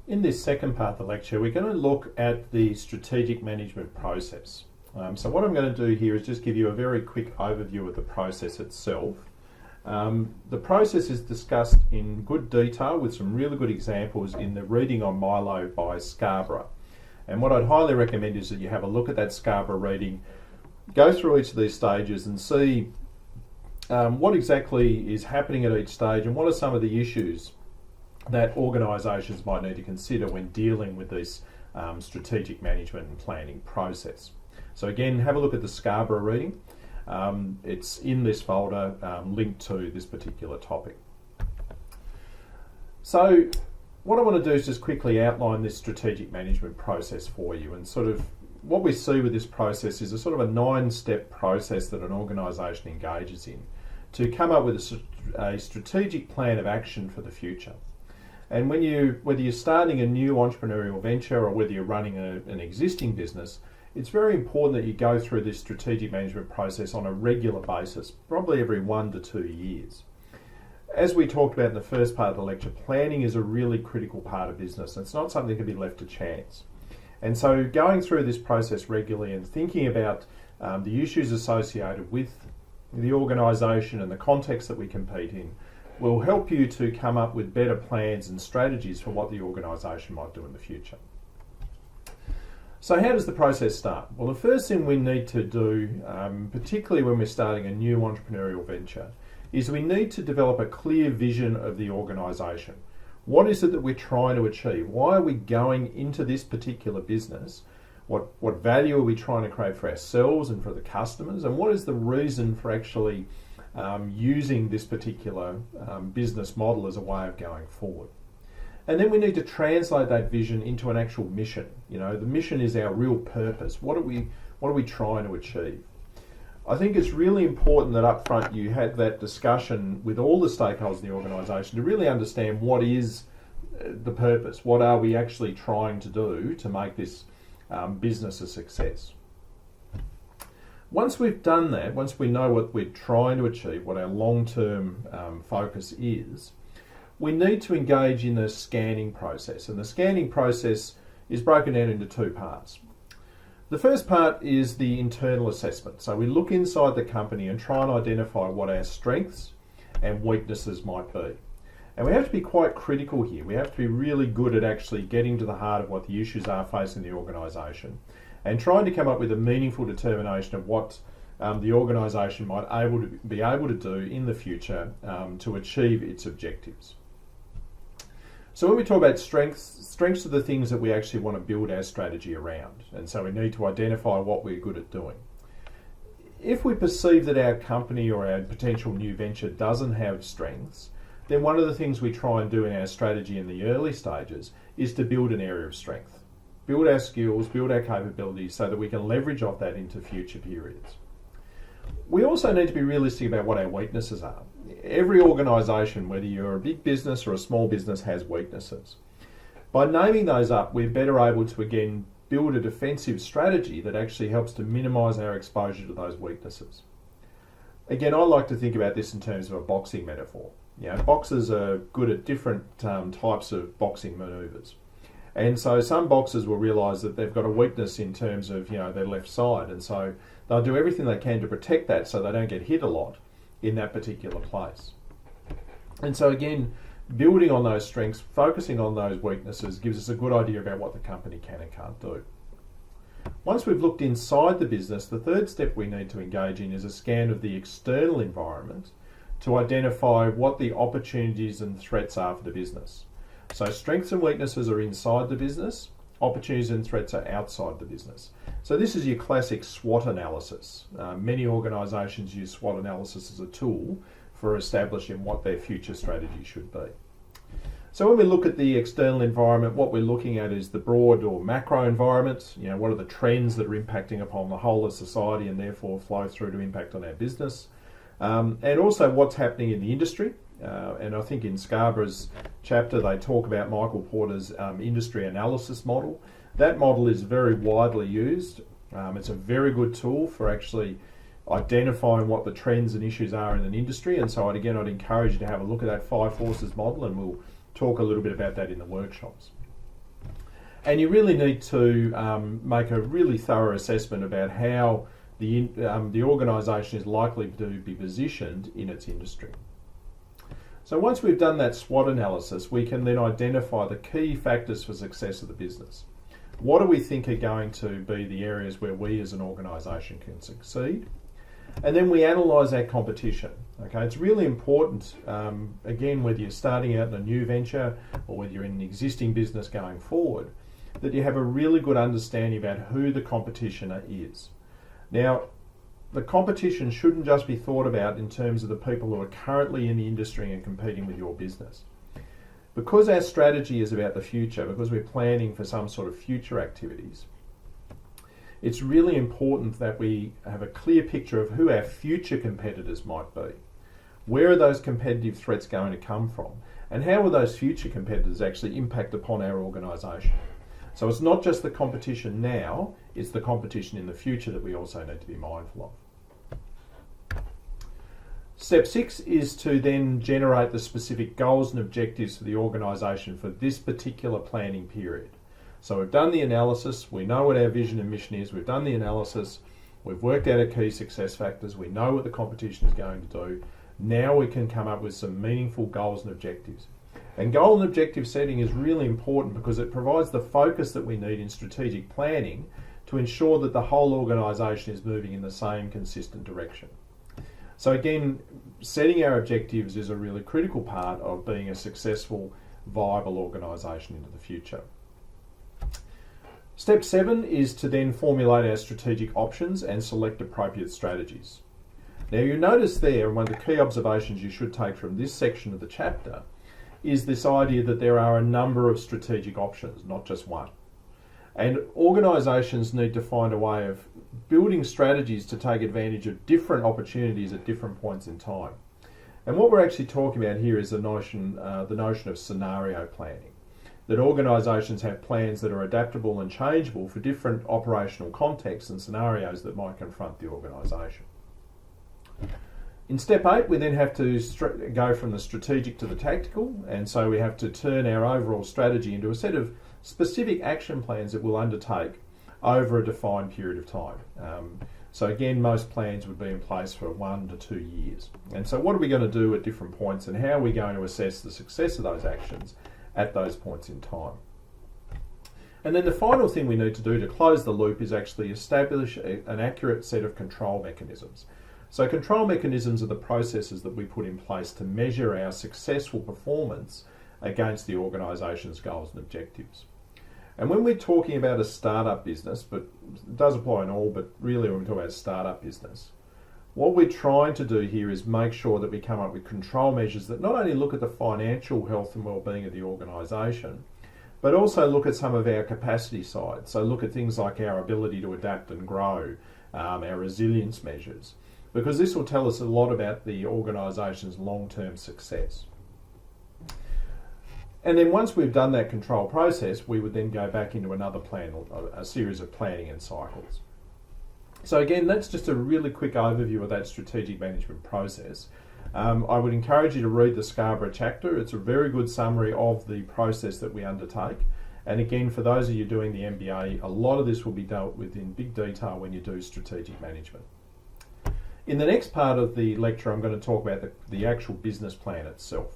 In this second part of the lecture, we're going to look at the strategic management process. So what I'm going to do here is just give you a very quick overview of the process itself. The process is discussed in good detail with some really good examples in the reading on Milo by Scarborough. And what I'd highly recommend is that you have a look at that Scarborough reading, go through each of these stages and see what exactly is happening at each stage and what are some of the issues that organisations might need to consider when dealing with this strategic management and planning process. So again, have a look at the Scarborough reading. It's in this folder linked to this particular topic. So what I want to do is just quickly outline this strategic management process for you, and sort of what we see with this process is a sort of a 9-step process that an organisation engages in to come up with a strategic plan of action for the future. And whether you're starting a new entrepreneurial venture or whether you're running an existing business, it's very important that you go through this strategic management process on a regular basis, probably every 1 to 2 years. As we talked about in the first part of the lecture, planning is a really critical part of business. It's not something that can be left to chance. And so going through this process regularly and thinking about the issues associated with the organisation and the context that we compete in will help you to come up with better plans and strategies for what the organisation might do in the future. So how does the process start? Well, the first thing we need to do, particularly when we're starting a new entrepreneurial venture, is we need to develop a clear vision of the organisation. What is it that we're trying to achieve? Why are we going into this particular business? What value are we trying to create for ourselves and for the customers? And what is the reason for actually using this particular business model as a way of going forward? And then we need to translate that vision into an actual mission. You know, the mission is our real purpose. What are we trying to achieve? I think it's really important that up front you had that discussion with all the stakeholders in the organisation to really understand what is the purpose. What are we actually trying to do to make this business a success? Once we've done that, once we know what we're trying to achieve, what our long-term focus is, we need to engage in the scanning process. And the scanning process is broken down into 2 parts. The first part is the internal assessment. So we look inside the company and try and identify what our strengths and weaknesses might be. And we have to be quite critical here. We have to be really good at actually getting to the heart of what the issues are facing the organisation and trying to come up with a meaningful determination of what the organisation might be able to do in the future to achieve its objectives. So when we talk about strengths are the things that we actually want to build our strategy around. And so we need to identify what we're good at doing. If we perceive that our company or our potential new venture doesn't have strengths, then one of the things we try and do in our strategy in the early stages is to build an area of strength. Build our skills, build our capabilities so that we can leverage off that into future periods. We also need to be realistic about what our weaknesses are. Every organisation, whether you're a big business or a small business, has weaknesses. By naming those up, we're better able to again build a defensive strategy that actually helps to minimise our exposure to those weaknesses. Again, I like to think about this in terms of a boxing metaphor. You know, boxers are good at different types of boxing manoeuvres. And so some boxers will realise that they've got a weakness in terms of, their left side, and so they'll do everything they can to protect that so they don't get hit a lot in that particular place. And so again, building on those strengths, focusing on those weaknesses gives us a good idea about what the company can and can't do. Once we've looked inside the business, the third step we need to engage in is a scan of the external environment to identify what the opportunities and threats are for the business. So strengths and weaknesses are inside the business, opportunities and threats are outside the business. So this is your classic SWOT analysis. Many organisations use SWOT analysis as a tool for establishing what their future strategy should be. So when we look at the external environment, what we're looking at is the broad or macro environment. What are the trends that are impacting upon the whole of society and therefore flow through to impact on our business. And also what's happening in the industry. And I think in Scarborough's chapter they talk about Michael Porter's industry analysis model. That model is very widely used. It's a very good tool for actually identifying what the trends and issues are in an industry. And so I'd encourage you to have a look at that 5 forces model, and we'll talk a little bit about that in the workshops. And you really need to make a really thorough assessment about how the organisation is likely to be positioned in its industry. So once we've done that SWOT analysis, we can then identify the key factors for success of the business. What do we think are going to be the areas where we as an organisation can succeed? And then we analyse our competition. Okay, it's really important, again, whether you're starting out in a new venture or whether you're in an existing business going forward, that you have a really good understanding about who the competition is. Now, the competition shouldn't just be thought about in terms of the people who are currently in the industry and competing with your business. Because our strategy is about the future, because we're planning for some sort of future activities, it's really important that we have a clear picture of who our future competitors might be. Where are those competitive threats going to come from? And how will those future competitors actually impact upon our organisation? So it's not just the competition now, it's the competition in the future that we also need to be mindful of. Step 6 is to then generate the specific goals and objectives for the organisation for this particular planning period. So we've done the analysis, we know what our vision and mission is, we've done the analysis, we've worked out our key success factors, we know what the competition is going to do. Now we can come up with some meaningful goals and objectives. And goal and objective setting is really important because it provides the focus that we need in strategic planning to ensure that the whole organisation is moving in the same consistent direction. So again, setting our objectives is a really critical part of being a successful, viable organisation into the future. Step 7 is to then formulate our strategic options and select appropriate strategies. Now you notice there, and one of the key observations you should take from this section of the chapter, is this idea that there are a number of strategic options, not just one. And organisations need to find a way of building strategies to take advantage of different opportunities at different points in time. And what we're actually talking about here is the notion of scenario planning. That organisations have plans that are adaptable and changeable for different operational contexts and scenarios that might confront the organisation. In step 8, we then have to go from the strategic to the tactical, and so we have to turn our overall strategy into a set of specific action plans that we'll undertake over a defined period of time. So again, most plans would be in place for 1 to 2 years. And so what are we going to do at different points, and how are we going to assess the success of those actions at those points in time? And then the final thing we need to do to close the loop is actually establish an accurate set of control mechanisms. So control mechanisms are the processes that we put in place to measure our successful performance against the organisation's goals and objectives. And when we're talking about a startup business, but it does apply in all, but really when we're talking about a startup business, what we're trying to do here is make sure that we come up with control measures that not only look at the financial health and well-being of the organisation, but also look at some of our capacity side. So look at things like our ability to adapt and grow, our resilience measures, because this will tell us a lot about the organisation's long-term success. And then once we've done that control process, we would then go back into another plan, a series of planning and cycles. So again, that's just a really quick overview of that strategic management process. I would encourage you to read the Scarborough chapter. It's a very good summary of the process that we undertake. And again, for those of you doing the MBA, a lot of this will be dealt with in big detail when you do strategic management. In the next part of the lecture, I'm going to talk about the actual business plan itself.